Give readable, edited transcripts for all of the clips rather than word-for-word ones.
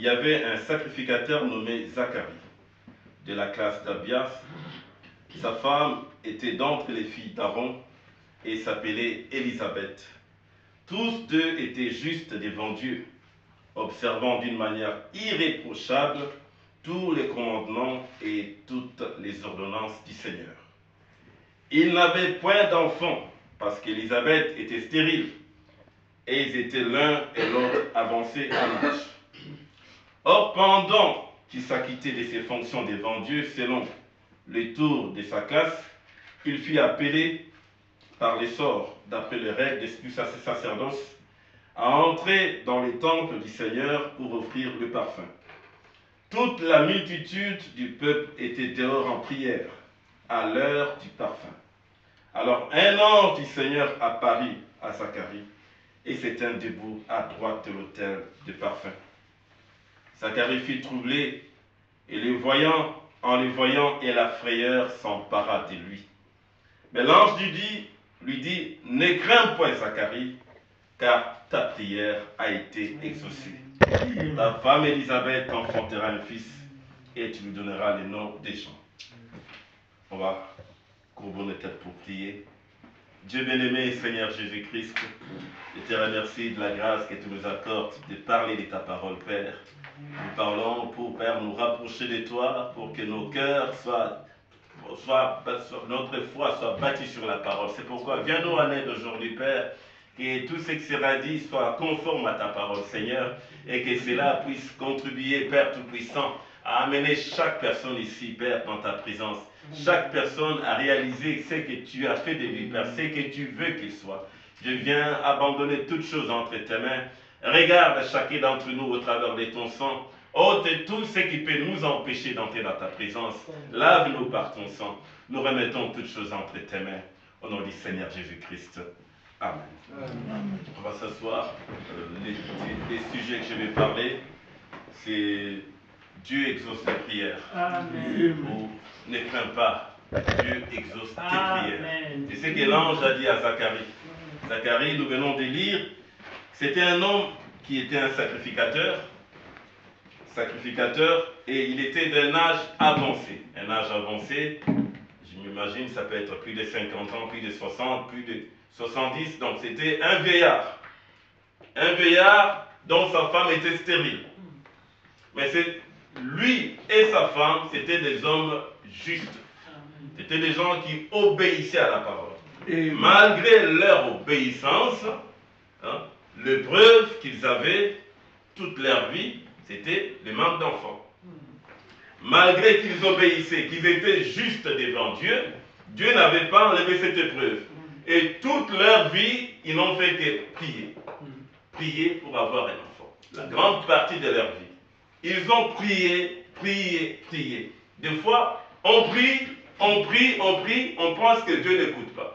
il y avait un sacrificateur nommé Zacharie, de la classe d'Abias. Sa femme était d'entre les filles d'Aaron et s'appelait Élisabeth. Tous deux étaient justes devant Dieu, observant d'une manière irréprochable tous les commandements et toutes les ordonnances du Seigneur. Ils n'avaient point d'enfants, parce qu'Élisabeth était stérile, et ils étaient l'un et l'autre avancés en âge. Or, pendant qu'il s'acquittait de ses fonctions devant Dieu, selon le tour de sa classe, il fut appelé par les sorts, d'après les règles du sacerdoce, à entrer dans les temples du Seigneur pour offrir le parfum. Toute la multitude du peuple était dehors en prière, à l'heure du parfum. Alors un ange du Seigneur apparut à Zacharie, et s'étint debout à droite de l'autel de parfum. Zacharie fut troublé, et en le voyant, et la frayeur s'empara de lui. Mais l'ange lui dit, ne crains point, Zacharie, car ta prière a été exaucée. Ta femme Élisabeth enfantera un fils, et tu lui donneras le nom des gens. On va courber nos têtes pour prier. Dieu bien-aimé, Seigneur Jésus-Christ, je te remercie de la grâce que tu nous accordes de parler de ta parole, Père. Nous parlons pour, Père, nous rapprocher de toi, pour que nos cœurs notre foi soit bâtie sur la parole. C'est pourquoi, viens-nous en aide aujourd'hui, Père, que tout ce qui sera dit soit conforme à ta parole, Seigneur, et que cela puisse contribuer, Père Tout-Puissant, à amener chaque personne ici, Père, dans ta présence. Chaque personne à réaliser ce que tu as fait de lui, Père, ce que tu veux qu'il soit. Je viens abandonner toutes choses entre tes mains. Regarde chacun d'entre nous au travers de ton sang. Ôte tout ce qui peut nous empêcher d'entrer dans ta présence. Lave-nous par ton sang. Nous remettons toutes choses entre tes mains. Au nom du Seigneur Jésus-Christ. Amen. Amen. On va s'asseoir. Les sujets que je vais parler, c'est Dieu exauce les prières. Amen. Ne crains pas, Dieu exauce tes prières. C'est ce que l'ange a dit à Zacharie. Zacharie, nous venons de lire, c'était un homme qui était un sacrificateur, et il était d'un âge avancé. Un âge avancé, je m'imagine, ça peut être plus de 50 ans, plus de 60, plus de 70, donc c'était un vieillard. Un vieillard dont sa femme était stérile. Mais lui et sa femme, c'était des hommes justes. C'était des gens qui obéissaient à la parole. Et malgré leur obéissance, l'épreuve qu'ils avaient toute leur vie, c'était le manque d'enfants. Malgré qu'ils obéissaient, qu'ils étaient justes devant Dieu, Dieu n'avait pas enlevé cette épreuve. Et toute leur vie, ils n'ont fait que prier. Prier pour avoir un enfant. La grande partie de leur vie. Ils ont prié, prié, prié. Des fois, on prie, on pense que Dieu n'écoute pas.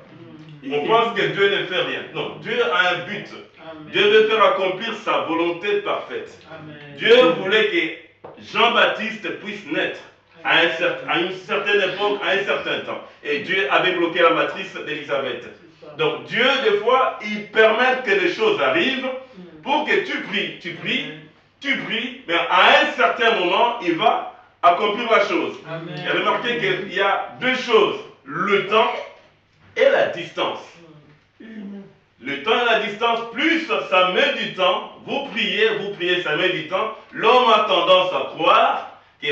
On pense que Dieu ne fait rien. Non, Dieu a un but. Amen. Dieu veut faire accomplir sa volonté parfaite. Amen. Dieu voulait que Jean-Baptiste puisse naître à une certaine époque, à un certain temps. Et Dieu avait bloqué la matrice d'Élisabeth. Donc Dieu, des fois, il permet que les choses arrivent pour que tu pries, mais à un certain moment, il va accomplir la chose. Amen. Et remarquez qu'il y a deux choses, le temps et la distance. Le temps et la distance, plus ça met du temps, vous priez, ça met du temps, l'homme a tendance à croire que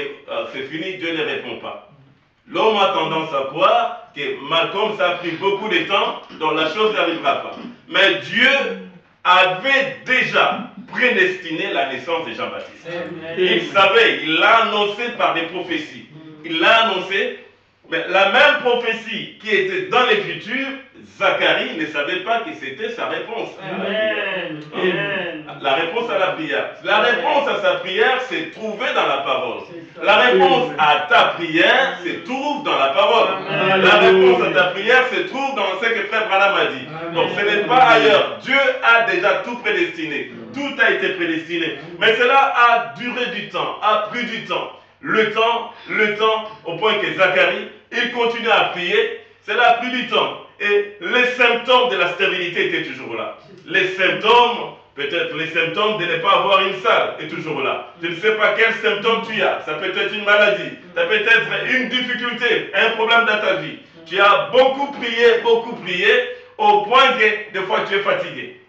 c'est fini, Dieu ne répond pas. L'homme a tendance à croire que comme ça a pris beaucoup de temps, donc la chose n'arrivera pas. Mais Dieu avait déjà prédestiné la naissance de Jean-Baptiste. Il savait, il l'a annoncé par des prophéties. Il l'a annoncé, mais la même prophétie qui était dans l'Écriture, Zacharie ne savait pas que c'était sa réponse. Amen. La réponse à la prière. La réponse à sa prière s'est trouvée dans la parole. La réponse à ta prière se trouve dans la parole. Amen. La réponse à ta prière se trouve dans ce que Frère Branham a dit. Amen. Donc ce n'est pas ailleurs. Dieu a déjà tout prédestiné. Tout a été prédestiné. Mais cela a duré du temps, a pris du temps. Le temps, au point que Zacharie, il continue à prier. Cela a pris du temps. Et les symptômes de la stérilité étaient toujours là. Les symptômes peut-être les symptômes de ne pas avoir une salle est toujours là. Tu ne sais pas quel symptôme tu as. Ça peut être une maladie, ça peut être une difficulté, un problème dans ta vie. Tu as beaucoup prié, au point que des fois tu es fatigué.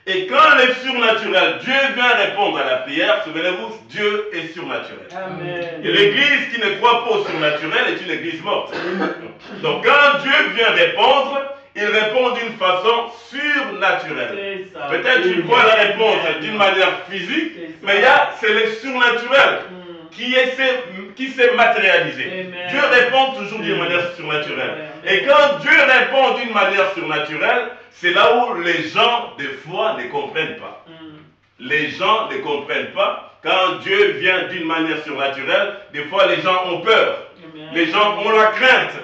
Et quand le surnaturel, Dieu vient répondre à la prière, souvenez-vous, Dieu est surnaturel. Amen. Et l'église qui ne croit pas au surnaturel est une église morte. Donc quand Dieu vient répondre, il répond d'une façon surnaturelle. Peut-être tu crois la réponse d'une manière physique, mais c'est le surnaturel qui s'est matérialisé. Amen. Dieu répond toujours d'une manière surnaturelle. Et quand Dieu répond d'une manière surnaturelle, c'est là où les gens, des fois, ne comprennent pas. Les gens ne comprennent pas. Quand Dieu vient d'une manière surnaturelle, des fois, les gens ont peur. Les gens ont la crainte.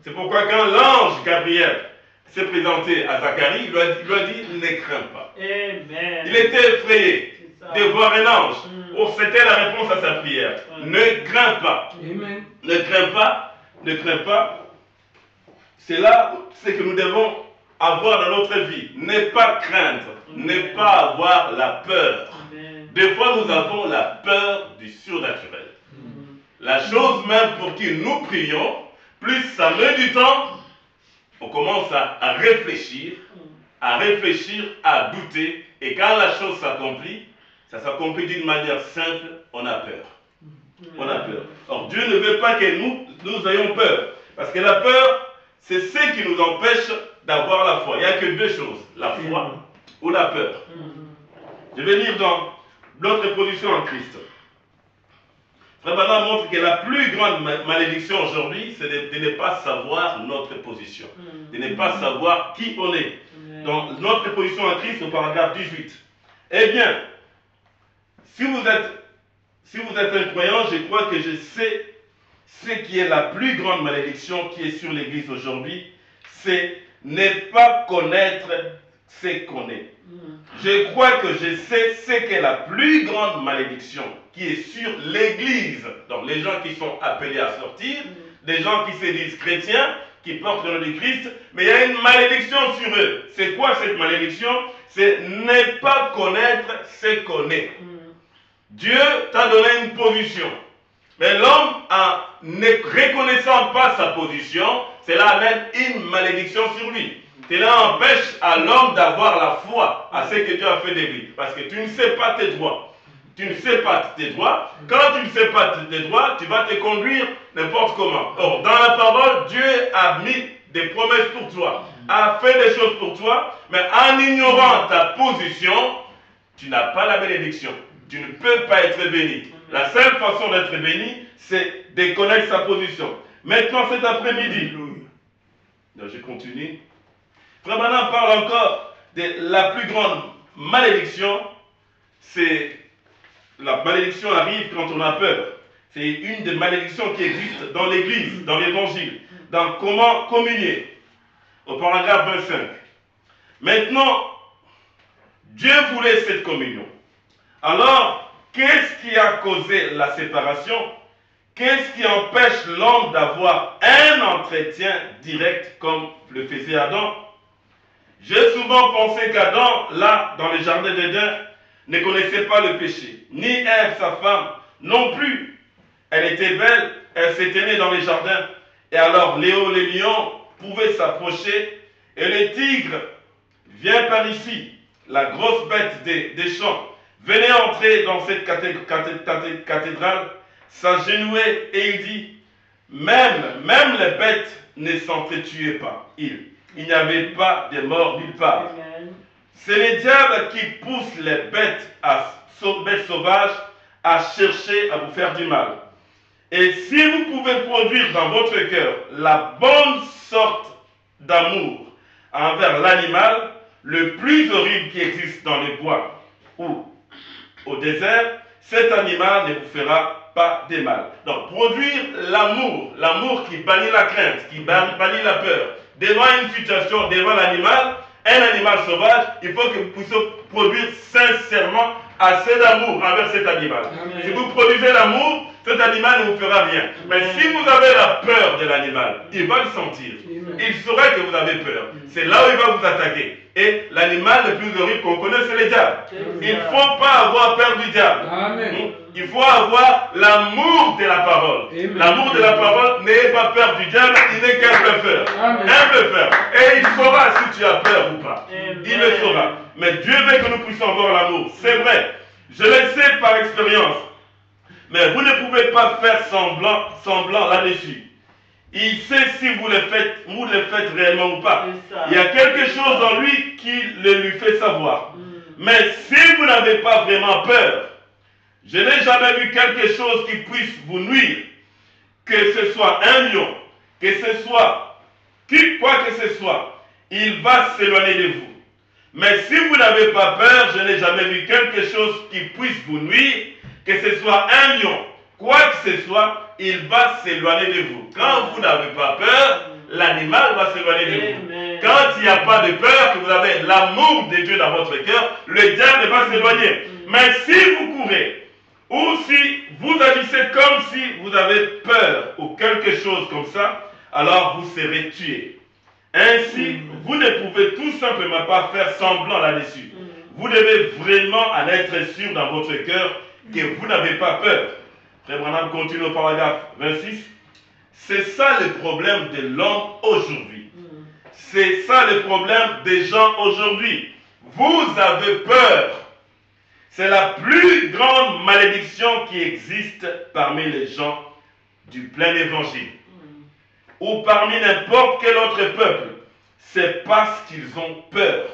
C'est pourquoi quand l'ange Gabriel s'est présenté à Zacharie, il lui a dit, ne crains pas. Amen. Il était effrayé de voir un ange. Oh, c'était la réponse à sa prière. Ne crains pas. Amen. Ne crains pas. Ne crains pas. C'est là ce que nous devons avoir dans notre vie. Ne pas craindre. Ne pas avoir la peur. Amen. Des fois, nous avons la peur du surnaturel. La chose même pour qui nous prions, plus ça met du temps, on commence à réfléchir, à douter. Et quand la chose s'accomplit, ça s'accomplit d'une manière simple, on a peur. On a peur. Or, Dieu ne veut pas que nous ayons peur. Parce que la peur, c'est ce qui nous empêche d'avoir la foi. Il n'y a que deux choses, la foi ou la peur. Je vais lire dans notre position en Christ. Frère Branham montre que la plus grande malédiction aujourd'hui, c'est de ne pas savoir notre position. De ne pas savoir qui on est. Dans notre position en Christ, au paragraphe 18. Eh bien, si vous êtes un croyant, je crois que je sais ce qui est la plus grande malédiction qui est sur l'Église aujourd'hui, c'est ne pas connaître ce qu'on est. Je crois que je sais ce qu'est la plus grande malédiction qui est sur l'Église. Donc les gens qui sont appelés à sortir, des gens qui se disent chrétiens, qui portent le nom de Christ, mais il y a une malédiction sur eux. C'est quoi cette malédiction? C'est ne pas connaître ce qu'on est. Dieu t'a donné une position. Mais l'homme, en ne reconnaissant pas sa position, cela amène une malédiction sur lui. Cela empêche à l'homme d'avoir la foi à ce que Dieu a fait de lui. Parce que tu ne sais pas tes droits. Tu ne sais pas tes droits. Quand tu ne sais pas tes droits, tu vas te conduire n'importe comment. Or, dans la parole, Dieu a mis des promesses pour toi, a fait des choses pour toi, mais en ignorant ta position, tu n'as pas la bénédiction. Tu ne peux pas être béni. La seule façon d'être béni, c'est de connaître sa position. Maintenant, cet après-midi, je continue. Frère Branham parle encore de la plus grande malédiction. C'est la malédiction arrive quand on a peur. C'est une des malédictions qui existent dans l'Église, dans l'Évangile, dans comment communier. Au paragraphe 25. Maintenant, Dieu voulait cette communion. Alors, qu'est-ce qui a causé la séparation? Qu'est-ce qui empêche l'homme d'avoir un entretien direct comme le faisait Adam? J'ai souvent pensé qu'Adam, là, dans le jardin d'Éden, ne connaissait pas le péché. Ni Ève, sa femme, non plus. Elle était belle, elle s'était née dans les jardins. Et alors, les lions pouvaient s'approcher. Et le tigre vient par ici, la grosse bête des champs, venait entrer dans cette cathédrale, s'agenouiller et il dit, même les bêtes ne s'entretuaient pas. Il n'y avait pas de mort nulle part. C'est le diable qui pousse les bêtes sauvages à chercher à vous faire du mal. Et si vous pouvez produire dans votre cœur la bonne sorte d'amour envers l'animal, le plus horrible qui existe dans les bois ou au désert, cet animal ne vous fera pas de mal. Donc, produire l'amour qui bannit la crainte, qui bannit la peur, devant une situation, devant l'animal, un animal sauvage, il faut que vous puissiez produire sincèrement assez d'amour envers cet animal. Amen. Si vous produisez l'amour, cet animal ne vous fera rien. Mais si vous avez la peur de l'animal, il va le sentir. Il saura que vous avez peur. C'est là où il va vous attaquer. Et l'animal le plus horrible qu'on connaît, c'est le diable. Il ne faut pas avoir peur du diable. Il faut avoir l'amour de la parole. L'amour de la parole, n'ayez pas peur du diable, il n'est qu'un bluffeur. Un bluffeur. Et il saura si tu as peur ou pas. Il le saura. Mais Dieu veut que nous puissions avoir l'amour. C'est vrai. Je le sais par expérience. Mais vous ne pouvez pas faire semblant là-dessus. Il sait si vous le faites réellement ou pas. Il y a quelque chose en lui qui le lui fait savoir. Mais si vous n'avez pas vraiment peur, je n'ai jamais vu quelque chose qui puisse vous nuire. Que ce soit un lion, que ce soit quoi que ce soit, il va s'éloigner de vous. Mais si vous n'avez pas peur, je n'ai jamais vu quelque chose qui puisse vous nuire, que ce soit un lion, quoi que ce soit, il va s'éloigner de vous. Quand vous n'avez pas peur, l'animal va s'éloigner de vous. Quand il n'y a pas de peur, que vous avez l'amour de Dieu dans votre cœur, le diable va s'éloigner. Mais si vous courez, ou si vous agissez comme si vous avez peur ou quelque chose comme ça, alors vous serez tué. Ainsi, vous ne pouvez tout simplement pas faire semblant là-dessus. Vous devez vraiment en être sûr dans votre cœur que vous n'avez pas peur. Frère Branham continue au paragraphe 26. C'est ça le problème de l'homme aujourd'hui. C'est ça le problème des gens aujourd'hui. Vous avez peur. C'est la plus grande malédiction qui existe parmi les gens du plein évangile. Ou parmi n'importe quel autre peuple. C'est parce qu'ils ont peur.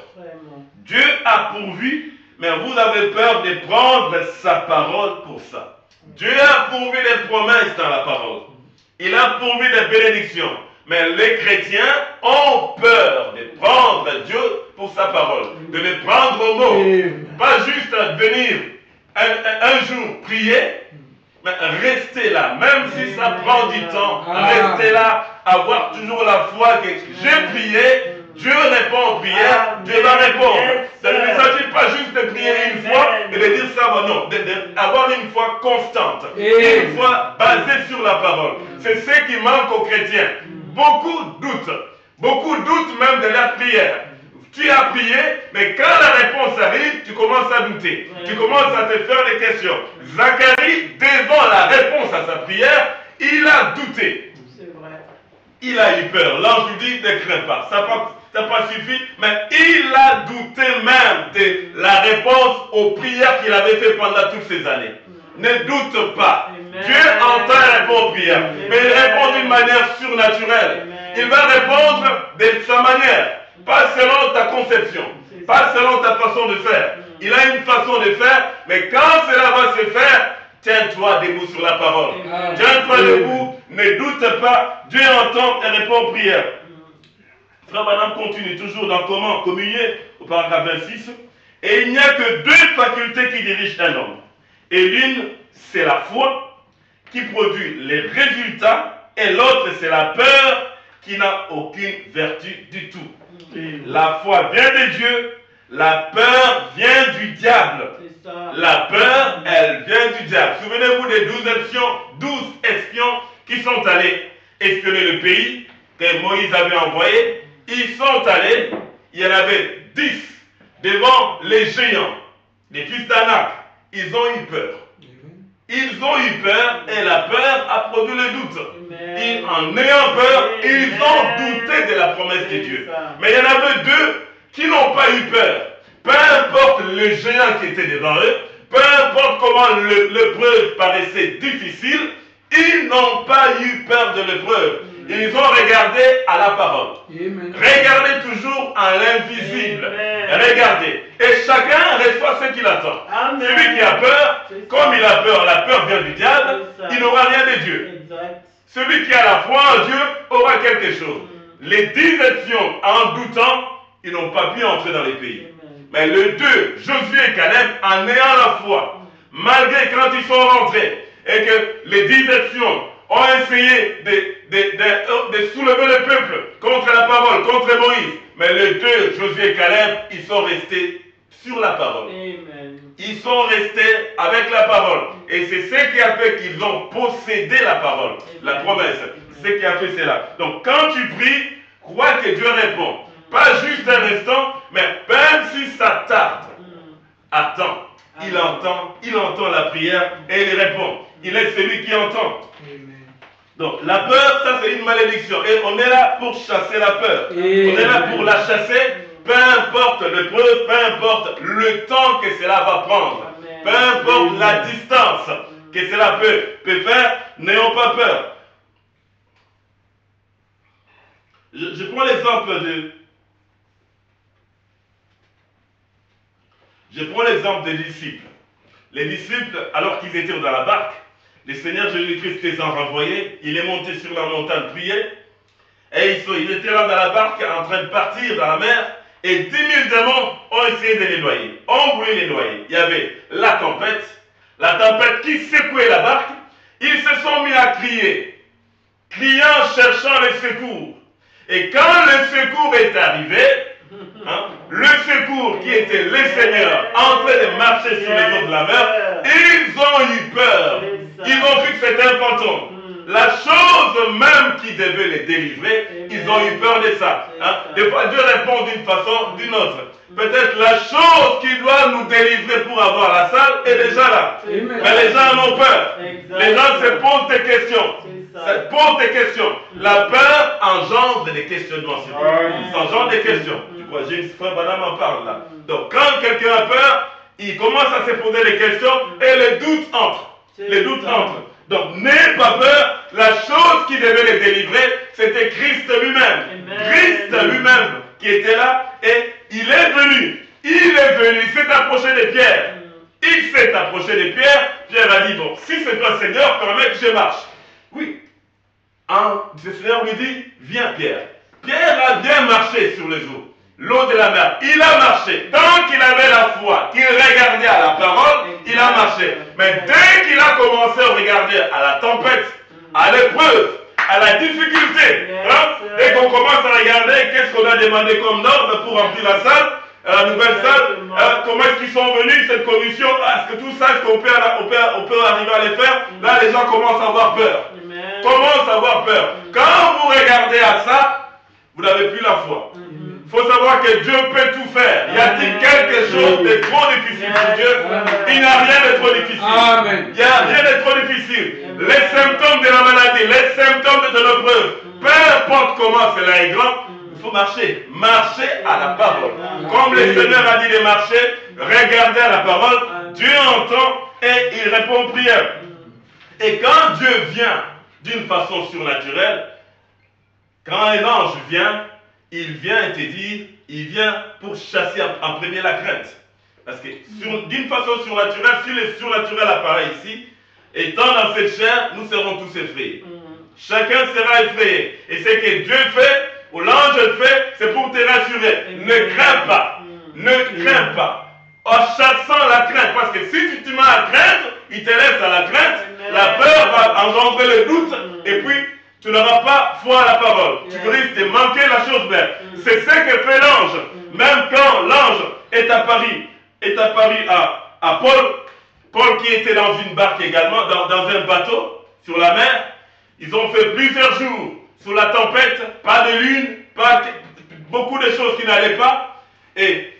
Dieu a pourvu, mais vous avez peur de prendre sa parole pour ça. Dieu a pourvu des promesses dans la parole. Il a pourvu des bénédictions. Mais les chrétiens ont peur de prendre Dieu pour sa parole. De le prendre au mot. Pas juste venir un jour prier, mais rester là. Même si ça prend du temps, rester là, avoir toujours la foi que j'ai prié, Dieu répond aux prières, Dieu va répondre. Ça ne s'agit pas juste de prier une fois et de dire ça, non, d'avoir une foi constante, une foi basée sur la parole. C'est ce qui manque aux chrétiens. Beaucoup doutent même de leur prière. Tu as prié, mais quand la réponse arrive, tu commences à douter. Tu commences à te faire des questions. Zacharie, devant la réponse à sa prière, il a douté. C'est vrai. Il a eu peur. L'ange lui dit, ne crains pas. Ça n'a pas suffi, mais il a douté même de la réponse aux prières qu'il avait fait pendant toutes ces années. Ne doute pas. Amen. Dieu entend et répond aux prières. Amen. Mais il répond d'une manière surnaturelle. Amen. Il va répondre de sa manière. Pas selon ta conception. Pas selon ta façon de faire. Il a une façon de faire, mais quand cela va se faire, tiens-toi debout sur la parole. Tiens-toi debout, ne doute pas. Dieu entend et répond aux prières. Frère Branham continue toujours dans comment communier au paragraphe 26. Et il n'y a que deux facultés qui dirigent un homme. Et l'une, c'est la foi qui produit les résultats, et l'autre, c'est la peur qui n'a aucune vertu du tout. La foi vient de Dieu, la peur vient du diable. La peur, elle vient du diable. Souvenez-vous des 12 espions qui sont allés espionner le pays que Moïse avait envoyé. Ils sont allés, il y en avait 10 devant les géants, les fils d'Anak. Ils ont eu peur. Ils ont eu peur et la peur a produit le doute. En ayant peur, ils ont douté de la promesse de Dieu. Mais il y en avait deux qui n'ont pas eu peur. Peu importe le géant qui était devant eux, peu importe comment l'épreuve paraissait difficile, ils n'ont pas eu peur de l'épreuve. Ils ont regardé à la parole. Regardez toujours à l'invisible. Regardez. Et chacun reçoit ce qu'il attend. Amen. Celui qui a peur, comme il a peur, la peur vient du diable, il n'aura rien de Dieu. Exact. Celui qui a la foi en Dieu aura quelque chose. Les 10 espions, en doutant, ils n'ont pas pu entrer dans les pays. Mais les deux, Josué et Caleb, en ayant la foi, malgré quand ils sont rentrés, et que les 10 espions ont essayé de soulever le peuple contre la parole, contre Moïse. Mais les deux, Josué et Caleb, ils sont restés sur la parole. Amen. Ils sont restés avec la parole. Et c'est ce qui a fait qu'ils ont possédé la parole, la promesse. C'est ce qui a fait cela. Donc quand tu pries, crois que Dieu répond. Pas juste un instant, mais même si ça tarde, attends. Il entend la prière et il répond. Il est celui qui entend. Donc la peur, ça c'est une malédiction. Et on est là pour chasser la peur. On est là pour la chasser, peu importe l'épreuve, peu importe le temps que cela va prendre. Peu importe la distance que cela peut faire, n'ayons pas peur. Je prends l'exemple des disciples. Les disciples, alors qu'ils étaient dans la barque, le Seigneur Jésus-Christ les a renvoyés, il est monté sur la montagne prier, et ils étaient là dans la barque en train de partir dans la mer, et 10 000 démons ont essayé de les noyer, ont voulu les noyer. Il y avait la tempête qui secouait la barque, ils se sont mis à crier, criant, cherchant le secours. Et quand le secours est arrivé, le secours qui était le Seigneur en train de marcher sur les eaux de la mer, ils ont eu peur. Ils ont vu que c'était un fantôme. La chose même qui devait les délivrer, ils ont eu peur de ça. Des fois, Dieu répond d'une façon, d'une autre. Peut-être la chose qui doit nous délivrer pour avoir la salle est déjà là. Mais les gens en ont peur. Les gens se posent des questions. Se posent des questions. La peur engendre des questionnements. Ça engendre des questions. Tu crois, James Frère Branham en parle là. Donc quand quelqu'un a peur, il commence à se poser des questions et les doutes entrent. Les doutes entrent. Donc n'aie pas peur. La chose qui devait les délivrer, c'était Christ lui-même. Christ lui-même qui était là et il est venu. Il s'est approché de Pierre. Il s'est approché de Pierre. Pierre a dit, bon, si c'est toi Seigneur, permets que je marche. Oui. Le Seigneur lui dit, viens Pierre. Pierre a bien marché sur les eaux, l'eau de la mer. Il a marché. Tant qu'il avait la foi, qu'il regardait à la parole, il a marché. Mais dès qu'il a commencé à regarder à la tempête, à l'épreuve, à la difficulté, dès qu'on commence à regarder qu'est-ce qu'on a demandé comme norme pour remplir la salle, la nouvelle salle, comment est-ce qu'ils sont venus, cette commission, est-ce que tout ça, est-ce qu'on peut arriver à les faire? Là, les gens commencent à avoir peur. Commencent à avoir peur. Quand vous regardez à ça, vous n'avez plus la foi. Il faut savoir que Dieu peut tout faire. Y a-t-il quelque chose de trop difficile pour Dieu? Il n'y a rien de trop difficile. Il n'y a rien de trop difficile. Les symptômes de la maladie, les symptômes de ton épreuve, peu importe comment cela est grand, il faut marcher. Marcher à la parole. Comme le Seigneur a dit de marcher, regardez à la parole, Dieu entend et il répond aux prières. Et quand Dieu vient d'une façon surnaturelle, quand un ange vient, il vient et te dit, il vient pour chasser en premier la crainte. Parce que d'une façon surnaturelle, si le surnaturel apparaît ici, étant dans cette chair, nous serons tous effrayés. Chacun sera effrayé. Et ce que Dieu fait, ou l'ange fait, c'est pour te rassurer. Ne crains pas. Ne crains pas. En chassant la crainte, parce que si tu te mets à craindre, il te laisse à la crainte, la peur va engendrer le doute, et puis tu n'auras pas foi à la parole. Tu risques de manquer la chose belle. C'est ce que fait l'ange. Même quand l'ange est apparu à Paul qui était dans une barque également, dans un bateau sur la mer, ils ont fait plusieurs jours sous la tempête, pas de lune, beaucoup de choses qui n'allaient pas, et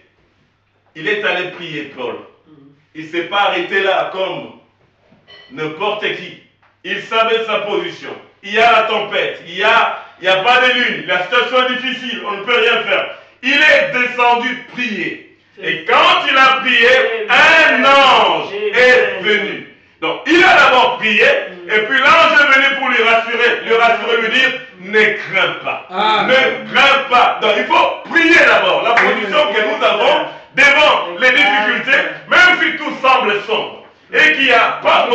il est allé prier Paul. Il ne s'est pas arrêté là comme n'importe qui. Il savait sa position. Il y a la tempête, il y a pas de lune, la situation est difficile, on ne peut rien faire. Il est descendu prier. Et quand il a prié, un ange est venu. Donc il a d'abord prié, et puis l'ange est venu pour lui rassurer, lui dire, ne crains pas. Ne crains pas. Donc il faut prier d'abord. La position que nous avons devant les difficultés, même si tout semble sombre, et qu'il n'y a pas,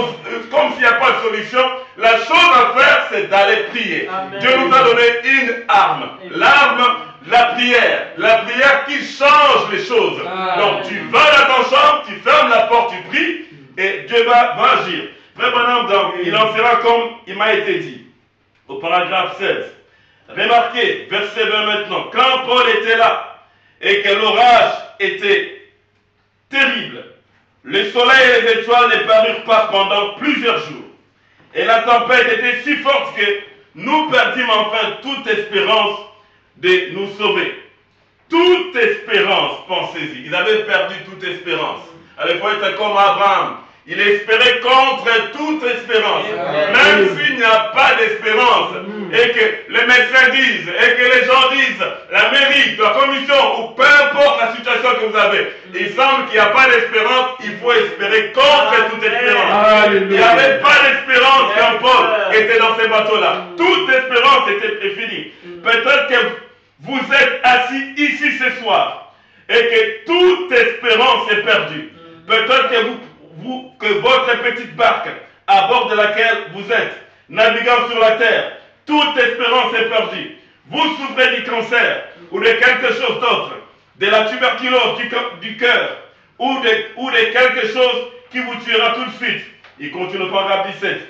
comme s'il n'y a pas de solution, la chose à faire, c'est d'aller prier. Dieu nous a donné une arme. L'arme, la prière qui change les choses. Donc tu vas dans ton chambre, tu fermes la porte, tu pries, et Dieu va agir. Frère Branham, il en sera comme il m'a été dit, au paragraphe 16. Remarquez, verset 20 maintenant, quand Paul était là, et que l'orage était terrible. Le soleil et les étoiles ne parurent pas pendant plusieurs jours. Et la tempête était si forte que nous perdîmes enfin toute espérance de nous sauver. Toute espérance, pensez-y. Ils avaient perdu toute espérance. Il faut être comme Abraham. Il espérait contre toute espérance. Même s'il n'y a pas d'espérance, et que les médecins disent, et que les gens disent, la mairie, la commission, ou peu importe la situation que vous avez, il semble qu'il n'y a pas d'espérance, il faut espérer contre toute espérance. Il n'y avait pas d'espérance quand Paul était dans ces bateaux-là. Toute espérance était finie. Peut-être que vous êtes assis ici ce soir, et que toute espérance est perdue. Peut-être que que votre petite barque à bord de laquelle vous êtes, naviguant sur la terre, toute espérance est perdue. Vous souffrez du cancer ou de quelque chose d'autre, de la tuberculose du cœur ou de quelque chose qui vous tuera tout de suite. Il continue au paragraphe 17.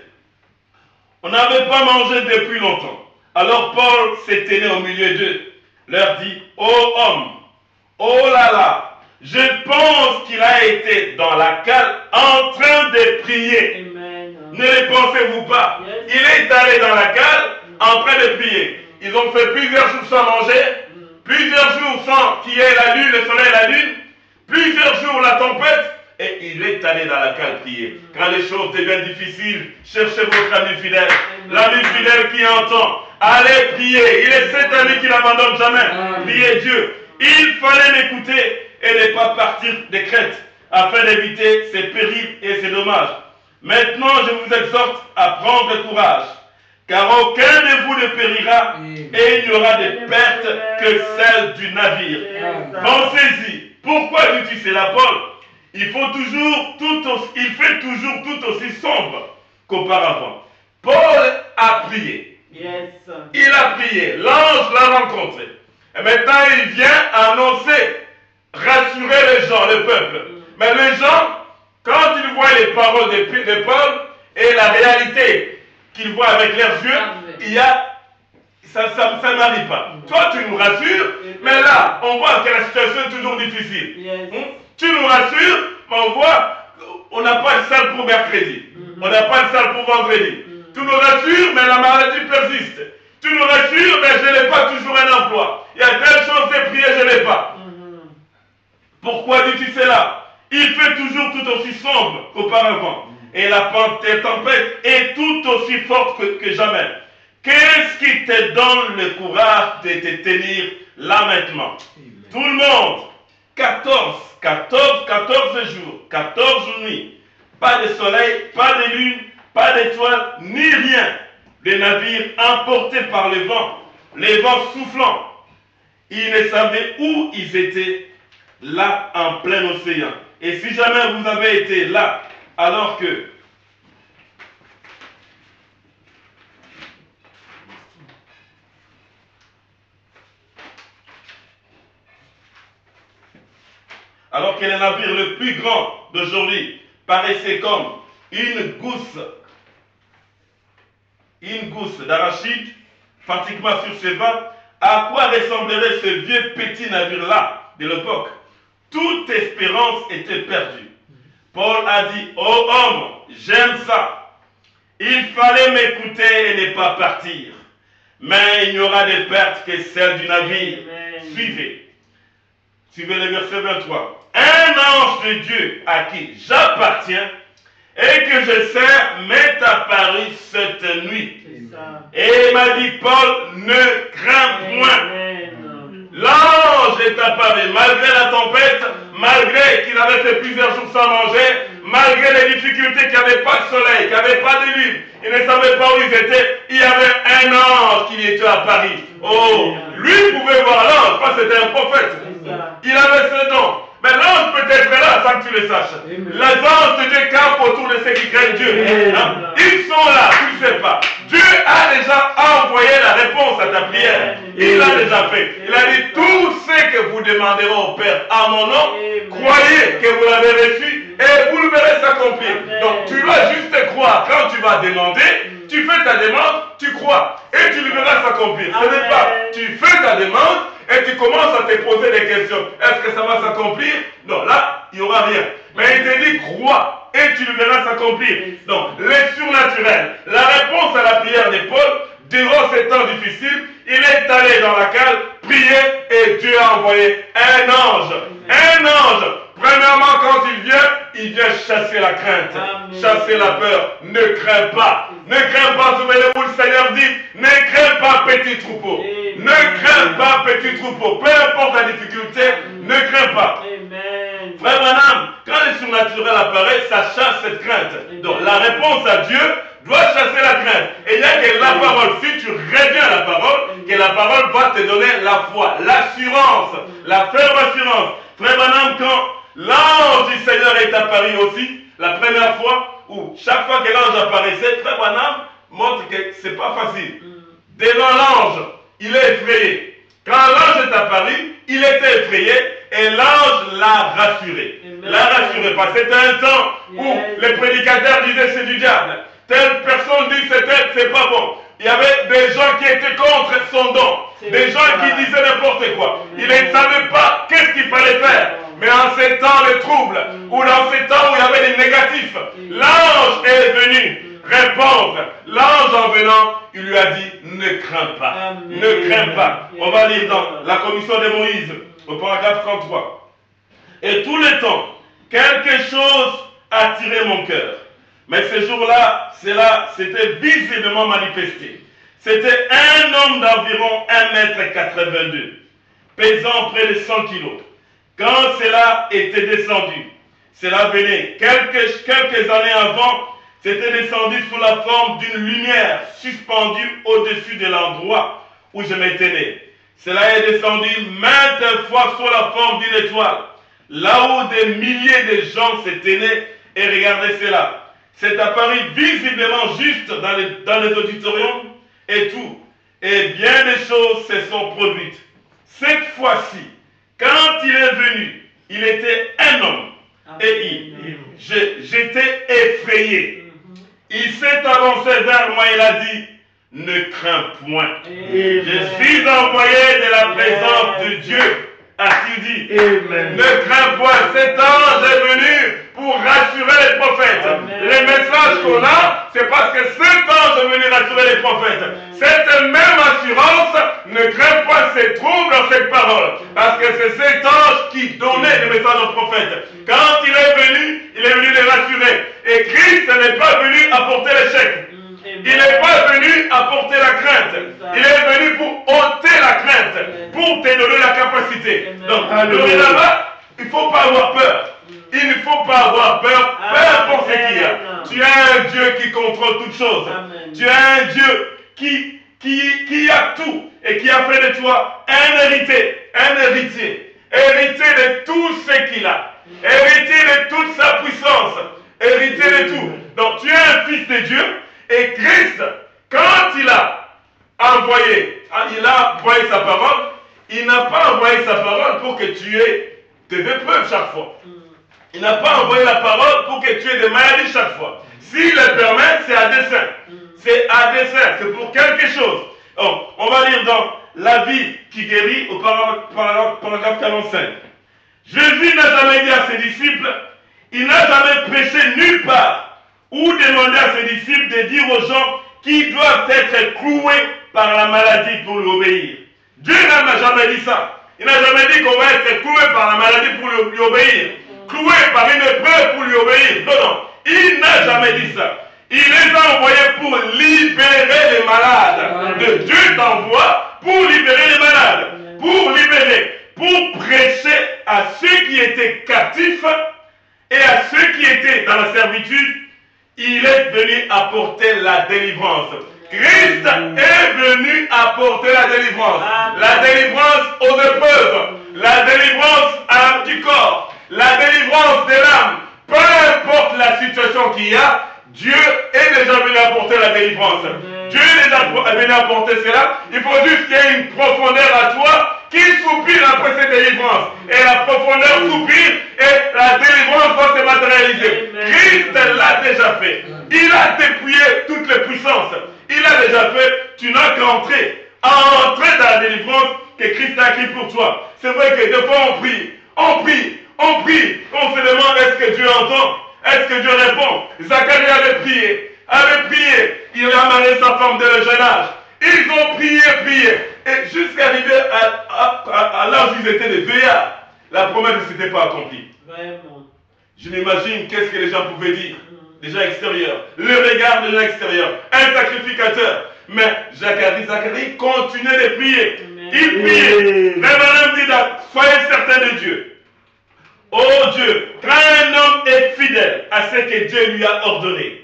On n'avait pas mangé depuis longtemps. Alors Paul s'est tenu au milieu d'eux, leur dit, ô homme, oh là là, je pense qu'il a été dans la cale en train de prier. Amen. Ne le pensez-vous pas? Yes. Il est allé dans la cale en train de prier. Ils ont fait plusieurs jours sans manger, plusieurs jours sans qu'il y ait la lune, le soleil et la lune, plusieurs jours la tempête, et il est allé dans la cale prier. Quand les choses deviennent difficiles, cherchez votre ami fidèle. L'ami fidèle qui entend. Allez prier. Il est cet ami qui n'abandonne jamais. Priez Dieu. Il fallait m'écouter et ne pas partir de Crète, afin d'éviter ces périls et ces dommages. Maintenant, je vous exhorte à prendre courage, car aucun de vous ne périra, et il n'y aura de perte que celle du navire. Pensez-y, pourquoi dis-tu cela, Paul? Il fait toujours tout aussi sombre qu'auparavant. Paul a prié. Il a prié, l'ange l'a rencontré. Et maintenant, il vient annoncer, rassurer les gens, le peuple. Mais les gens, quand ils voient les paroles de Paul et la réalité qu'ils voient avec leurs yeux, ça n'arrive pas. Toi, tu nous rassures, mais là, on voit que la situation est toujours difficile. Tu nous rassures, mais on voit, on n'a pas de salle pour mercredi. On n'a pas de salle pour vendredi. Tu nous rassures, mais la maladie persiste. Tu nous rassures, mais je n'ai pas toujours un emploi. Il y a telle chose de prier, je n'ai pas. Pourquoi dis-tu cela? Il fait toujours tout aussi sombre qu'auparavant. Et la tempête est tout aussi forte que jamais. Qu'est-ce qui te donne le courage de te tenir là maintenant? Tout le monde. 14 jours, 14 nuits. Pas de soleil, pas de lune, pas d'étoiles, ni rien. Des navires emportés par le vent, les vents soufflant. Ils ne savaient où ils étaient, là en plein océan. Et si jamais vous avez été là, alors que le navire le plus grand d'aujourd'hui paraissait comme une gousse d'arachide, pratiquement sur ses vents, à quoi ressemblerait ce vieux petit navire-là de l'époque? Toute espérance était perdue. Paul a dit, ô homme, j'aime ça. Il fallait m'écouter et ne pas partir. Mais il n'y aura de perte que celle du navire. Suivez le verset 23. Un ange de Dieu à qui j'appartiens et que je sers m'est apparu cette nuit. Et il m'a dit, Paul, ne crains point. L'ange est apparu malgré la tempête, malgré qu'il avait fait plusieurs jours sans manger, malgré les difficultés, qu'il n'y avait pas de soleil, qu'il n'y avait pas de lune, il ne savait pas où ils étaient, il y avait un ange qui était apparu. Oh, lui pouvait voir l'ange, parce que c'était un prophète. Il avait ce don. Mais l'ange peut être là sans que tu le saches. Les anges de Dieu campent autour de ceux qui craignent Dieu. Ils sont là, tu ne sais pas. Dieu a déjà envoyé la réponse à ta prière. Il l'a déjà fait. Il a dit, tout ce que vous demanderez au Père à mon nom, croyez que vous l'avez reçu et vous le verrez s'accomplir. Donc tu dois juste croire. Quand tu vas demander, tu fais ta demande, tu crois et tu le verras s'accomplir. Ce n'est pas, tu fais ta demande et tu commences à te poser des questions. Est-ce que ça va s'accomplir? Non, là, il n'y aura rien. Mais il te dit, crois et tu le verras s'accomplir. Donc, les surnaturels. La réponse à la prière de Paul, durant ces temps difficiles, il est allé dans la cale, prier, et Dieu a envoyé un ange. Un ange. Premièrement, quand il vient chasser la crainte, chasser la peur. Ne crains pas. Ne crains pas, souvenez-vous, le Seigneur dit, ne crains pas, petit troupeau. Ne crains pas, petit troupeau. Peu importe la difficulté, ne crains pas. Frère Branham, quand le surnaturel apparaît, ça chasse cette crainte. Donc, la réponse à Dieu doit chasser la crainte. Et il n'y a que la parole. Si tu reviens à la parole, que la parole va te donner la foi, l'assurance, la ferme assurance. Frère Branham, quand l'ange du Seigneur est apparu aussi, la première fois, ou chaque fois que l'ange apparaissait, Frère Branham montre que ce n'est pas facile. Devant l'ange, il est effrayé. Quand l'ange est apparu, il était effrayé et l'ange l'a rassuré. L'a rassuré parce que c'était un temps où les prédicateurs disaient c'est du diable. Telle personne dit c'est pas bon. Il y avait des gens qui étaient contre son don. Des gens qui disaient n'importe quoi. Ils ne savaient pas qu'est-ce qu'il fallait faire. Mais en ces temps de troubles, ou dans ces temps où il y avait des négatifs, l'ange est venu répondre. L'ange en venant, il lui a dit, ne crains pas. Ne crains pas. On va lire dans la commission de Moïse, au paragraphe 33. Et tout le temps, quelque chose a tiré mon cœur. Mais ce jour-là, c'était visiblement manifesté. C'était un homme d'environ 1,82 m, pesant près de 100 kilos. Quand cela était descendu, cela venait quelques années avant, c'était descendu sous la forme d'une lumière suspendue au-dessus de l'endroit où je m'étais né. Cela est descendu maintes fois sous la forme d'une étoile, là où des milliers de gens se tenaient et regardaient cela. C'est apparu visiblement juste dans les auditoriums et tout. Et bien des choses se sont produites. Cette fois-ci, quand il est venu, il était un homme. Et j'étais effrayé. Il s'est avancé vers moi, il a dit, ne crains point. Je suis envoyé de la présence de Dieu. A-t-il dit, ne crains point, cet ange est venu pour rassurer les prophètes. Les messages qu'on a, c'est parce que cet ange est venu rassurer les prophètes. Cette même assurance, ne crains point ces troubles dans cette parole. Parce que c'est cet ange qui donnait les messages aux prophètes. Quand il est venu les rassurer. Et Christ n'est pas venu apporter l'échec. Il n'est pas venu apporter la crainte. Il est venu pour ôter la crainte, pour te donner la capacité. Donc, là-bas, il ne faut pas avoir peur. Il ne faut pas avoir peur, peu importe ce qu'il y a. Tu as un Dieu qui contrôle toutes choses. Tu as un Dieu qui a tout et qui a fait de toi un héritier. Héritier de tout ce qu'il a. Héritier de toute sa puissance. Héritier de tout. Donc, tu es un fils de Dieu. Et Christ, quand il a envoyé sa parole, il n'a pas envoyé sa parole pour que tu aies des épreuves chaque fois. Il n'a pas envoyé la parole pour que tu aies des maladies chaque fois. S'il le permet, c'est à dessein. C'est à dessein, c'est pour quelque chose. Donc, on va lire dans La vie qui guérit au paragraphe 45. Jésus n'a jamais dit à ses disciples, il n'a jamais prêché nulle part, ou demander à ses disciples de dire aux gens qui doivent être cloués par la maladie pour lui obéir. Dieu n'a jamais dit ça. Il n'a jamais dit qu'on va être cloué par la maladie pour lui obéir. Cloué par une épreuve pour lui obéir. Non, non. Il n'a jamais dit ça. Il les a envoyés pour libérer les malades. Dieu t'envoie pour libérer les malades. Pour libérer. Pour prêcher à ceux qui étaient captifs et à ceux qui étaient dans la servitude. Il est venu apporter la délivrance. Christ est venu apporter la délivrance. La délivrance aux épreuves. La délivrance du corps. La délivrance de l'âme. Peu importe la situation qu'il y a, Dieu est déjà venu apporter la délivrance. Dieu est déjà venu apporter cela. Il faut juste qu'il y ait une profondeur à toi qui soupire après cette délivrance. Et la profondeur soupire et la délivrance va se matérialiser. Christ l'a déjà fait. Il a dépouillé toutes les puissances. Il a déjà fait. Tu n'as qu'à entrer. À entrer dans la délivrance, que Christ a acquis pour toi. C'est vrai que des fois on prie, on se demande est-ce que Dieu entend, est-ce que Dieu répond. Zacharie avait prié, il a marié sa femme dès le jeune âge. Ils ont prié, et jusqu'à arriver à l'âge où ils étaient des vieillards, la promesse ne s'était pas accomplie. Vraiment. Je m'imagine qu'est-ce que les gens pouvaient dire, les gens extérieurs, le regard des gens extérieurs, un sacrificateur. Mais Zacharie continuait de prier. Il priait. Mais madame dit, soyez certains de Dieu. Oh Dieu, quand un homme est fidèle à ce que Dieu lui a ordonné,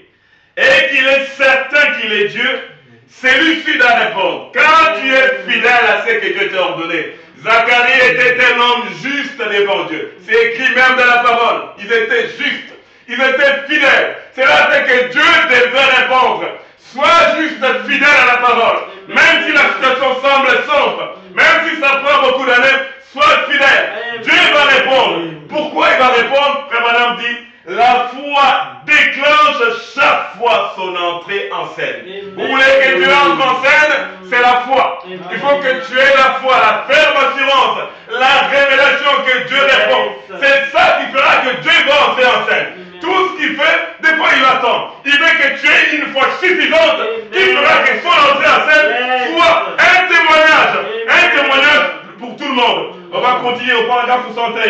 et qu'il est certain qu'il est Dieu, celui-ci doit répondre. Quand tu es fidèle à ce que Dieu t'a ordonné, Zacharie était un homme juste devant Dieu. C'est écrit même dans la parole. Ils étaient justes. Ils étaient fidèles. C'est là que Dieu devait répondre. Sois juste fidèle à la parole. Même si la situation semble sombre, même si ça prend beaucoup d'années, sois fidèle. Dieu va répondre. Pourquoi il va répondre? Frère Madame dit, la foi déclenche chaque fois son entrée en scène. Vous voulez que Dieu entre en scène? C'est la foi. Il faut que tu aies la foi, la ferme assurance, la révélation que Dieu répond. C'est ça qui fera que Dieu va entrer en scène. Tout ce qu'il fait, des fois il attend. Il veut que tu aies une foi suffisante qui fera que son entrée en scène soit un témoignage pour tout le monde. On va continuer au paragraphe 61.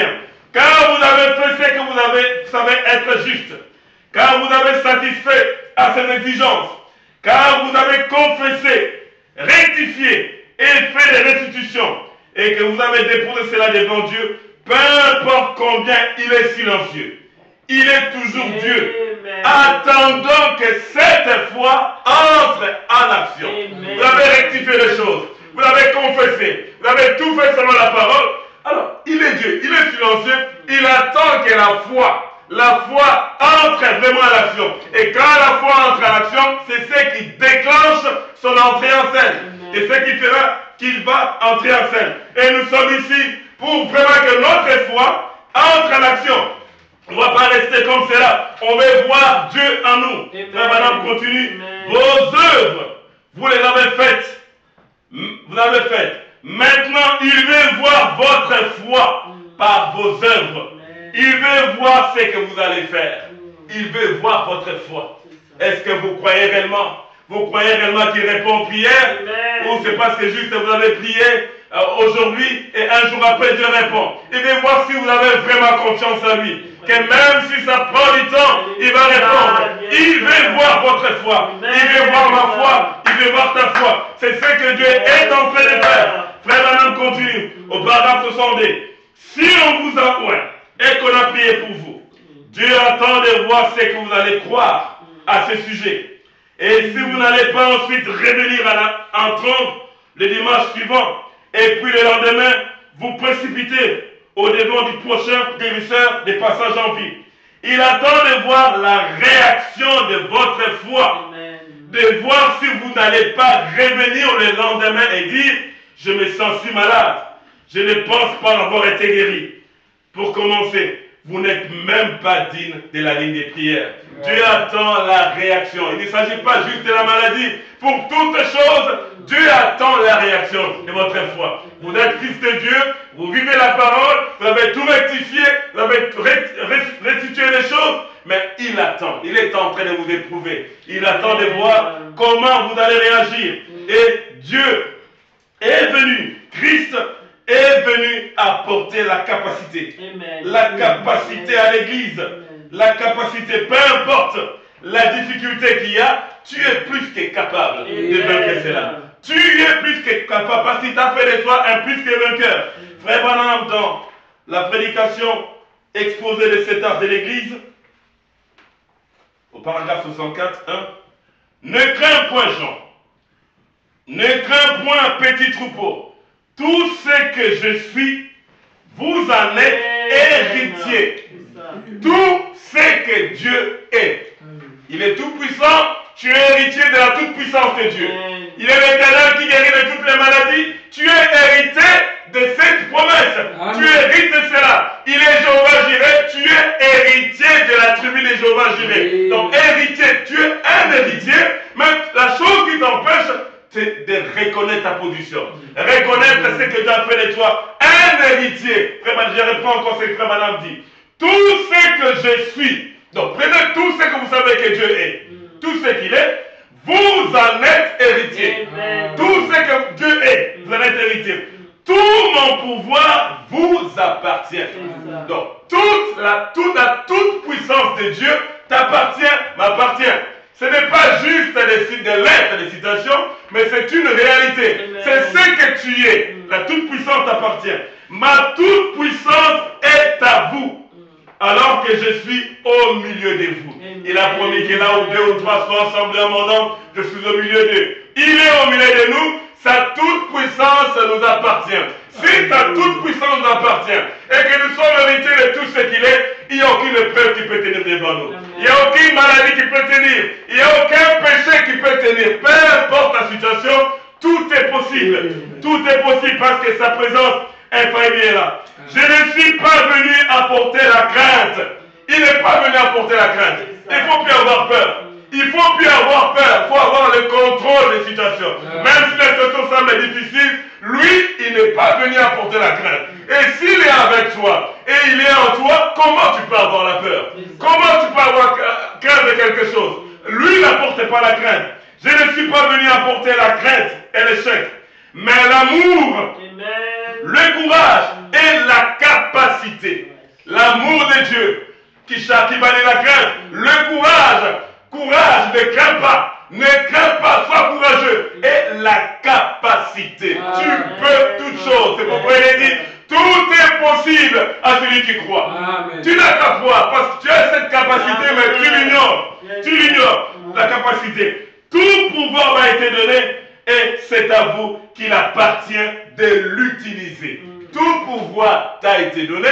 Car vous avez fait ce que vous savez être juste, car vous avez satisfait à ses exigences, car vous avez confessé, rectifié et fait des restitutions, et que vous avez déposé cela devant Dieu, peu importe combien il est silencieux. Il est toujours Dieu. Attendons que cette foi entre en action. Vous avez rectifié les choses, vous avez confessé, vous avez tout fait selon la parole. Alors, il est Dieu, il est silencieux, il attend que la foi entre vraiment en action. Et quand la foi entre en action, c'est ce qui déclenche son entrée en scène. Et ce qui fera qu'il va entrer en scène. Et nous sommes ici pour vraiment que notre foi entre en action. On ne va pas rester comme cela. On veut voir Dieu en nous. Frère Madame continue. Vos œuvres, vous les avez faites. Vous avez faites. Maintenant, il veut voir votre foi par vos œuvres. Il veut voir ce que vous allez faire. Il veut voir votre foi. Est-ce que vous croyez réellement? Vous croyez réellement qu'il répond aux prières? Ou c'est parce que juste vous avez prié aujourd'hui et un jour après Dieu répond? Il veut voir si vous avez vraiment confiance en lui. Que même si ça prend du temps, il va répondre. Il veut voir votre foi. Il veut voir ma foi. Il veut voir ta foi. C'est ce que Dieu est en train de faire. Frère Madame continue au paragraphe 62. Si on vous envoie et qu'on a prié pour vous, Dieu attend de voir ce que vous allez croire à ce sujet. Et si vous n'allez pas ensuite revenir en trompe le dimanche suivant, et puis le lendemain, vous précipitez au-devant du prochain guérisseur des passages en vie. Il attend de voir la réaction de votre foi, de voir si vous n'allez pas revenir le lendemain et dire « Je me sens si malade, je ne pense pas avoir été guéri ». Pour commencer, vous n'êtes même pas digne de la ligne des prières. Dieu attend la réaction. Il ne s'agit pas juste de la maladie. Pour toutes choses, Dieu attend la réaction de votre foi. Vous êtes fils de Dieu, vous vivez la parole, vous avez tout rectifié, vous avez restitué les choses, mais il attend. Il est en train de vous éprouver. Il attend de voir comment vous allez réagir. Et Dieu est venu, Christ est venu apporter la capacité. La capacité à l'église. La capacité, peu importe la difficulté qu'il y a, tu es plus que capable de vaincre cela. Tu es plus que capable parce qu'il t'a fait de toi un plus que vainqueur. Frère Branham, dans la prédication exposée de cet art de l'église, au paragraphe 64, 1, ne crains point Jean, ne crains point petit troupeau. Tout ce que je suis, vous en êtes héritiers. Tout ce que Dieu est. Il est tout puissant, tu es héritier de la toute puissance de Dieu. Il est l'Éternel qui guérit de toutes les maladies. Tu es hérité de cette promesse. Amen. Tu hérites de cela. Il est Jéhovah Jireh, tu es héritier de la tribu de Jéhovah Jireh. Donc héritier, tu es un héritier, mais la chose qui t'empêche, c'est de reconnaître ta position. Reconnaître ce que Dieu a fait de toi. Un héritier. Frère, je reprends encore ce que Frère Madame dit. Tout ce que je suis. Donc, prenez tout ce que vous savez que Dieu est. Tout ce qu'il est. Vous en êtes héritier. Tout ce que Dieu est, vous en êtes héritier. Tout mon pouvoir vous appartient. Donc, toute puissance de Dieu t'appartient, m'appartient. Ce n'est pas juste des lettres, des citations, mais c'est une réalité. C'est ce que tu es. La toute puissance t'appartient. Ma toute puissance est à vous, alors que je suis au milieu de vous. Il a promis que là où 2 ou 3 sont assemblés en mon nom, je suis au milieu d'eux. Il est au milieu de nous. Sa toute puissance nous appartient. Si ta toute puissance nous appartient et que nous sommes héritiers de tout ce qu'il est, il n'y a aucune preuve qui peut tenir devant nous. Il n'y a aucune maladie qui peut tenir. Il n'y a aucun péché qui peut tenir. Peu importe la situation, tout est possible. Tout est possible parce que sa présence infaillible est là. Je ne suis pas venu apporter la crainte. Il n'est pas venu apporter la crainte. Il ne faut plus avoir peur. Il ne faut plus avoir peur, il faut avoir le contrôle des situations. Même si la situation semble difficile, lui, il n'est pas venu apporter la crainte. Et s'il est avec toi, et il est en toi, comment tu peux avoir la peur? Comment tu peux avoir crainte de quelque chose? Lui n'apporte pas la crainte. Je ne suis pas venu apporter la crainte et l'échec, mais l'amour, le courage et la capacité. L'amour de Dieu qui bannit la crainte, le courage. Courage, ne crains pas, sois courageux. Et la capacité, tu peux toutes choses. C'est pourquoi il est dit, tout est possible à celui qui croit. Tu n'as qu'à croire, parce que tu as cette capacité, mais tu l'ignores. Tu l'ignores, la capacité. Tout pouvoir m'a été donné, et c'est à vous qu'il appartient de l'utiliser. Tout pouvoir t'a été donné.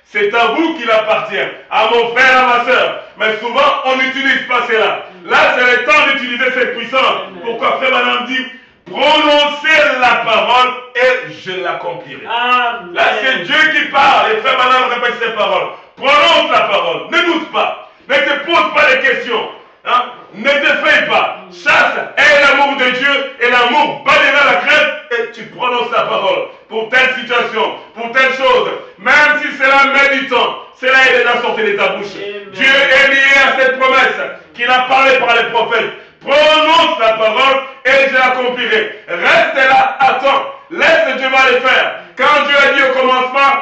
C'est à vous qu'il appartient, à mon frère, à ma soeur. Mais souvent, on n'utilise pas cela. Là, c'est le temps d'utiliser cette puissance. Pourquoi frère Madame dit, prononcez la parole et je l'accomplirai. Là, c'est Dieu qui parle et frère Madame répète ses paroles. Prononce la parole, ne doute pas. Ne te pose pas de questions. Hein? Ne t'effraie pas. Chasse et l'amour de Dieu et l'amour bannira la crainte et tu prononces la parole pour telle situation, pour telle chose. Même si cela met du temps, cela est déjà sorti de ta bouche. Amen. Dieu est lié à cette promesse qu'il a parlé par les prophètes. Prononce la parole et je l'accomplirai. Reste là, attends. Laisse Dieu va le faire. Quand Dieu a dit au commencement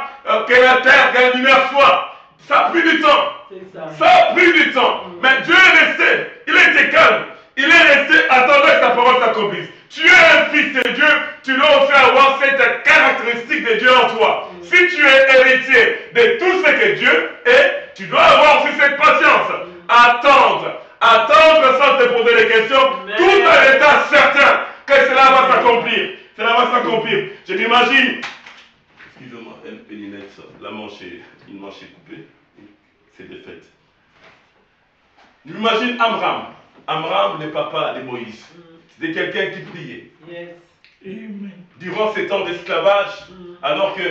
que la terre, que la lumière soit, ça a pris du temps. Ça a pris du temps. Mais Dieu est resté. Il était calme. Il est resté attendant que sa parole s'accomplisse. Tu es un fils de Dieu. Tu dois aussi avoir cette caractéristique de Dieu en toi. Si tu es héritier de tout ce que Dieu est, tu dois avoir aussi cette patience. Attendre. Attendre sans te poser des questions. Tout en étant certain que cela va s'accomplir. Cela va s'accomplir. Je m'imagine. Excusez-moi, la manche est, une manche est coupée. C'est défaite. Je m'imagine Amram. Amram, le papa de Moïse. C'était quelqu'un qui priait. Durant ces temps d'esclavage, alors que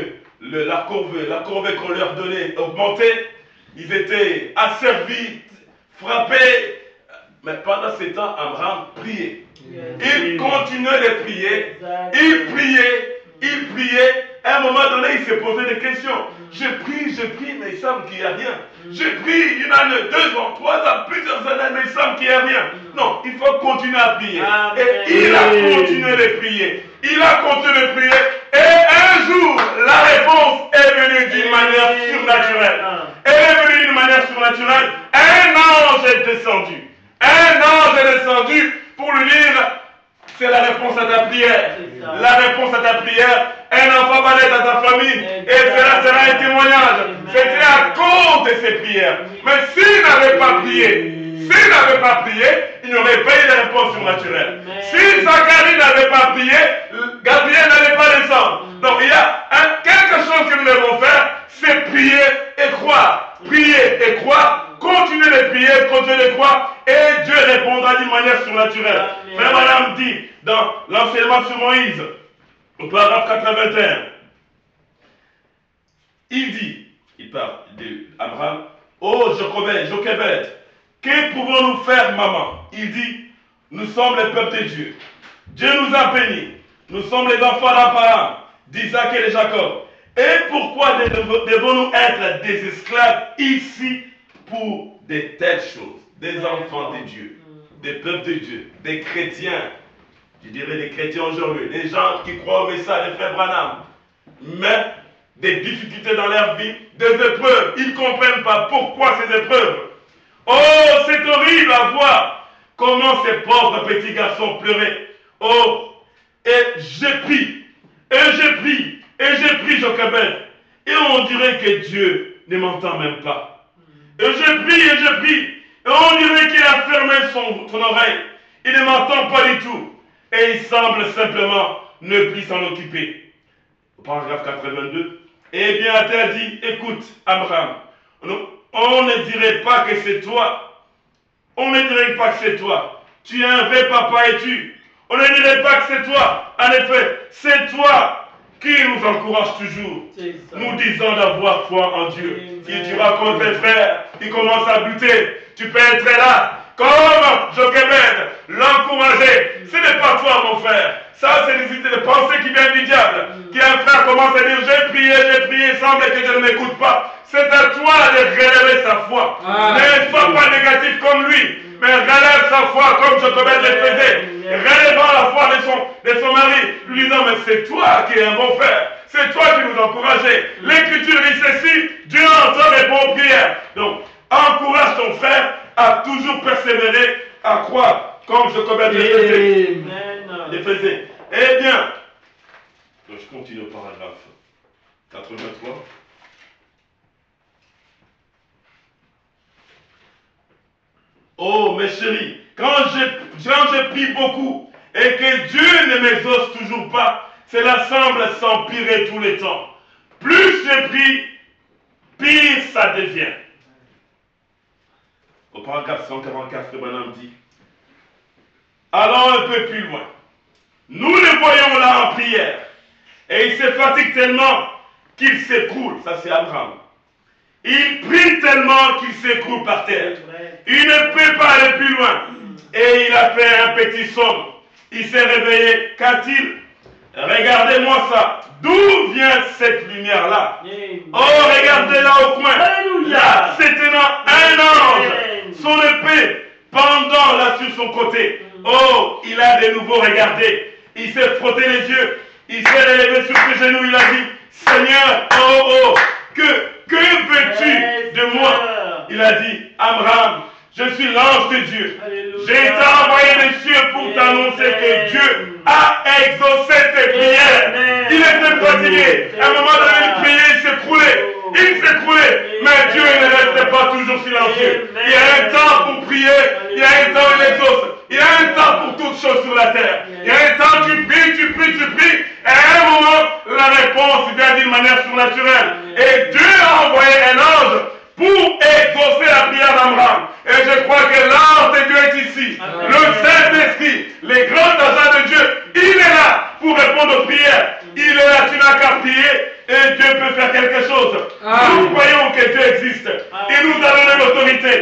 la corvée qu'on leur donnait augmentait, ils étaient asservis, frappés. Mais pendant ces temps, Amram priait. Il continuait de prier. Il priait. À un moment donné, il s'est posé des questions. Je prie, mais il semble qu'il n'y a rien. Je prie, il y en a 2 ans, 3 ans, plusieurs années, mais il semble qu'il n'y a rien. Non, il faut continuer à prier. Et il a continué de prier. Il a continué de prier. Et un jour, la réponse est venue d'une manière surnaturelle. Elle est venue d'une manière surnaturelle. Un ange est descendu. Un ange est descendu pour lui dire, c'est la réponse à ta prière. La réponse à ta prière. Un enfant va naître à ta famille. Et cela sera un témoignage. C'était à cause de ses prières. Mais s'il n'avait pas prié, il n'aurait pas eu de réponse surnaturelle. Si Zacharie n'avait pas prié, Gabriel n'allait pas descendre. Donc il y a quelque chose que nous devons faire, c'est prier et croire. Prier et croire. Continuez de prier, continuez de croire, et Dieu répondra d'une manière surnaturelle. Frère Madame dit dans l'enseignement sur Moïse, au paragraphe 81, il parle d'Abraham, oh Jochebed, que pouvons-nous faire, maman? Il dit, nous sommes le peuple de Dieu. Dieu nous a bénis. Nous sommes les enfants d'Abraham, d'Isaac et de Jacob. Et pourquoi devons-nous être des esclaves ici pour des telles choses? Des enfants de Dieu, des peuples de Dieu, des chrétiens. Je dirais des chrétiens aujourd'hui, des gens qui croient au message de Frère Branham. Mais des difficultés dans leur vie, des épreuves. Ils ne comprennent pas pourquoi ces épreuves. Oh, c'est horrible à voir comment ces pauvres petits garçons pleuraient. Oh, et j'ai pris, Jochebed. Et on dirait que Dieu ne m'entend même pas. Et je prie. Et on dirait qu'il a fermé son oreille. Il ne m'entend pas du tout. Et il semble simplement ne plus s'en occuper. Au paragraphe 82. Eh bien, a-t-elle dit, écoute, Abraham, on ne dirait pas que c'est toi. On ne dirait pas que c'est toi. Tu es un vrai papa et tu. On ne dirait pas que c'est toi. En effet, c'est toi qui nous encourage toujours. Nous disons d'avoir foi en Dieu. Si tu racontes tes frères, ils commencent à buter. Tu peux être là. Comme Jochebed, l'encourager. Ce n'est pas toi, mon frère. Ça, c'est des pensées qui viennent du diable. Qui un frère commence à dire, j'ai prié, il semble que Dieu ne m'écoute pas. C'est à toi de relever sa foi. Ne sois pas négatif comme lui, mais relève sa foi comme Jochebed le faisait. Relevant la foi de son mari, lui disant, mais c'est toi qui es un bon frère. C'est toi qui nous encourageais. L'Écriture dit ceci, Dieu entend les bonnes prières. Donc, encourage ton frère à toujours persévérer, à croire, comme Jochebed le faisait. Eh bien, je continue au paragraphe 83. Oh, mes chéris, quand je prie beaucoup et que Dieu ne m'exauce toujours pas, cela semble s'empirer tout le temps. Plus je prie, pire ça devient. Au paragraphe 144, le bonhomme dit, allons un peu plus loin. Nous le voyons là en prière. Et il se fatigue tellement qu'il s'écroule. Ça, c'est Abraham. Il prie tellement qu'il s'écroule par terre. Il ne peut pas aller plus loin. Et il a fait un petit somme. Il s'est réveillé. Qu'a-t-il? Regardez-moi ça. D'où vient cette lumière-là? Oh, regardez-là au coin. Là, c'était un ange. Son épée pendant là sur son côté. Oh, il a de nouveau regardé. Il s'est frotté les yeux. Il s'est relevé sur ses genoux. Il a dit, Seigneur, que veux-tu de moi? Il a dit, Abraham, je suis l'ange de Dieu. J'ai été envoyé des cieux pour t'annoncer que Dieu a exaucé tes prières. Il était fatigué. À un moment donné, il priait, il s'écroulait. Mais Dieu ne reste pas toujours silencieux. Il y a un temps pour prier. Il y a un temps où il exauce. Il y a un temps pour toutes choses sur la terre. Il y a un temps où tu pries. Et à un moment, la réponse vient d'une manière surnaturelle. Et Dieu a envoyé un ange pour exaucer la prière d'Abraham. Et je crois que l'ange de Dieu est ici. Le Saint-Esprit, les grands agents de Dieu, il est là pour répondre aux prières. Il est là, tu n'as qu'à prier et Dieu peut faire quelque chose. Nous croyons que Dieu existe. Il nous a donné l'autorité.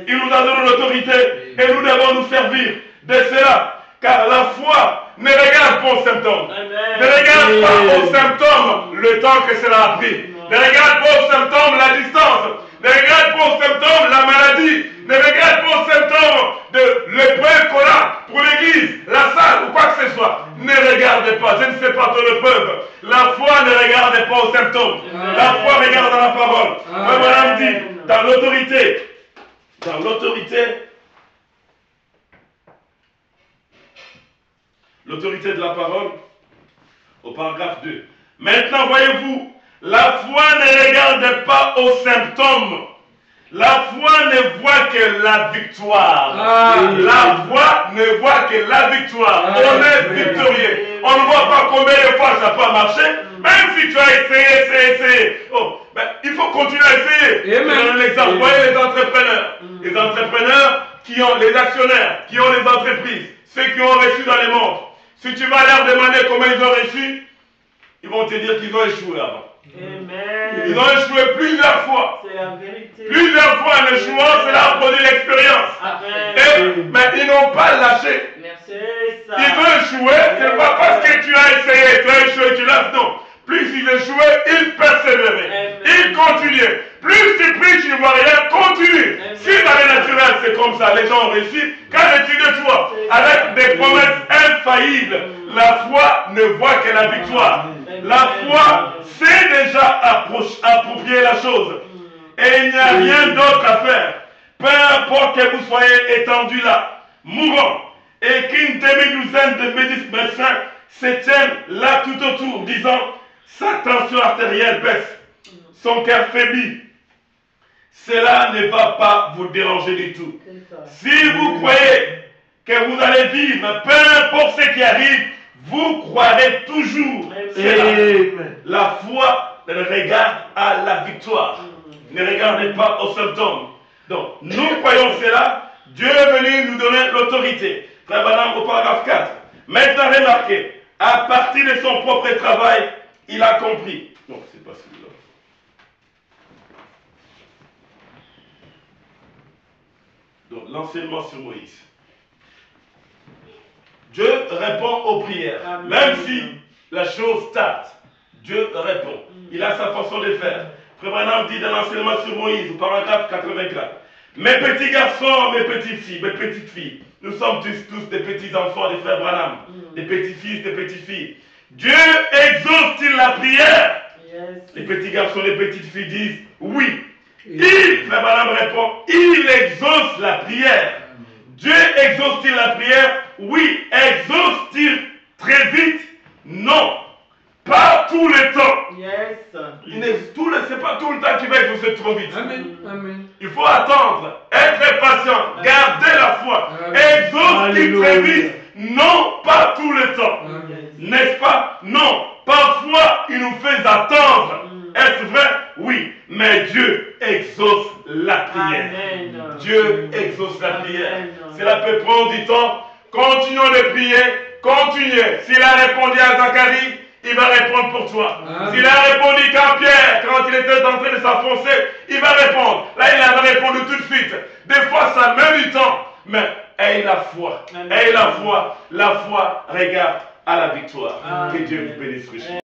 Et nous devons nous servir de cela. Car la foi ne regarde pas aux symptômes. Ne regarde pas aux symptômes le temps que cela a pris. Ne regarde pas aux symptômes la distance. Ne regarde pas aux symptômes la maladie. Ne regarde pas aux symptômes de l'épreuve qu'on a pour l'église, la salle ou quoi que ce soit. Ne regardez pas. Je ne sais pas ton épreuve. La foi ne regarde pas aux symptômes. La foi regarde dans la parole. Madame dit, dans l'autorité. L'autorité de la parole, au paragraphe 2. Maintenant, voyez-vous, la foi ne regarde pas aux symptômes. La foi ne voit que la victoire. La foi ne voit que la victoire. On est victorieux. On ne voit pas combien de fois ça peut marcher. Même si tu as essayé. Oh, ben, il faut continuer à essayer. Je donne un exemple. Voyez les entrepreneurs. Les entrepreneurs qui ont les actionnaires, qui ont les entreprises, ceux qui ont reçu dans les mondes. Si tu vas leur demander comment ils ont reçu, ils vont te dire qu'ils ont échoué avant. Amen. Ils ont échoué plusieurs fois. C'est la vérité. Plusieurs fois en échouant, cela a produit l'expérience. Mais ils n'ont pas lâché. Merci, ça. Ils ont échoué, ce n'est pas parce que tu as essayé, tu as échoué, tu l'as. Non. Plus il échouait, il persévérait. Il continuait. Plus tu pries, tu ne vois rien, continue. Si dans le naturel, c'est comme ça, les gens ont réussi. Qu'en est-il de toi? Avec des promesses infaillibles, la foi ne voit que la victoire. La foi sait déjà approprier la chose. Et il n'y a rien d'autre à faire. Peu importe que vous soyez étendu là, mourant, et qu'une demi-douzaine de médecins se tiennent là tout autour, disant sa tension artérielle baisse, son cœur faiblit. Cela ne va pas vous déranger du tout. Si vous croyez que vous allez vivre, peu importe ce qui arrive, vous croirez toujours. La foi regarde à la victoire. Ne regardez pas aux symptômes. Donc, nous croyons cela. Dieu est venu nous donner l'autorité. Frère Branham, au paragraphe 4. Maintenant, remarquez, à partir de son propre travail, il a compris. Non, c'est pas celui-là. Donc, l'enseignement sur Moïse. Dieu répond aux prières. Amen. Même si la chose tarde, Dieu répond. Il a sa façon de faire. Frère Branham dit dans l'enseignement sur Moïse, au paragraphe 84. Mes petits garçons, mes petites filles, nous sommes tous des petits enfants des frères Branham, des petits-fils, des petites-filles. Dieu exauce-t-il la prière? Les petits garçons, les petites filles disent oui. Frère Branham répond, il exauce la prière. Dieu exauce-t-il la prière? Oui. Exauce-t-il très vite? Non. Pas tout le temps. Yes. C'est pas tout le temps qu'il va exaucer trop vite. Amen. Amen. Il faut attendre, être patient, garder la foi. Exauce-t-il très vite? Non, pas tout le temps. N'est-ce pas? Non. Parfois, il nous fait attendre. Est-ce vrai? Oui. Mais Dieu exauce la prière. Amen. Dieu exauce la prière. Amen. Cela peut prendre du temps. Continuons de prier. Continuez. S'il a répondu à Zacharie, il va répondre pour toi. S'il a répondu qu'à Pierre, quand il était en train de s'enfoncer, il va répondre. Là, il a répondu tout de suite. Des fois, ça met du temps. Mais aie la foi. Aie la foi. La foi regarde à la victoire. Que Dieu vous bénisse richement.